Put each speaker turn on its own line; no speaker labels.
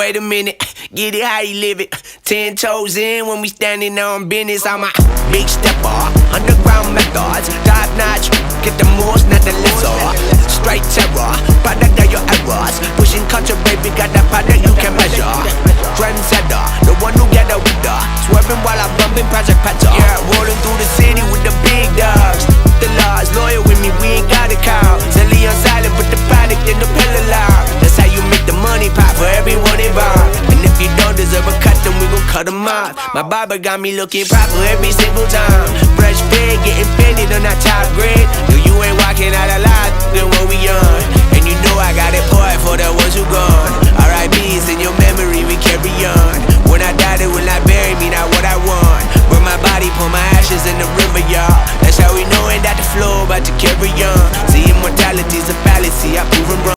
wait a minute, get it how you live it. 10 toes in when we standing on business. I'm a big stepper, underground methods, top notch, get the most, not the lesser. Straight terror, product of your errors. Pushing culture, baby, got that product you can measure. Trendsetter, the one who get the with her. Swerving while I'm bumping Project Petter. Yeah, rolling through the city with the big dogs. The laws loyal with me, we ain't got a cow. Zelly on silent, put the product in the pillar loud. That's how you make the money pop for everyone involved. And if you don't deserve a cut, then we gon' cut them off. My barber got me looking proper every single time. Fresh fade, getting fitted on that top grade. No, you ain't walking out alive, then what we on?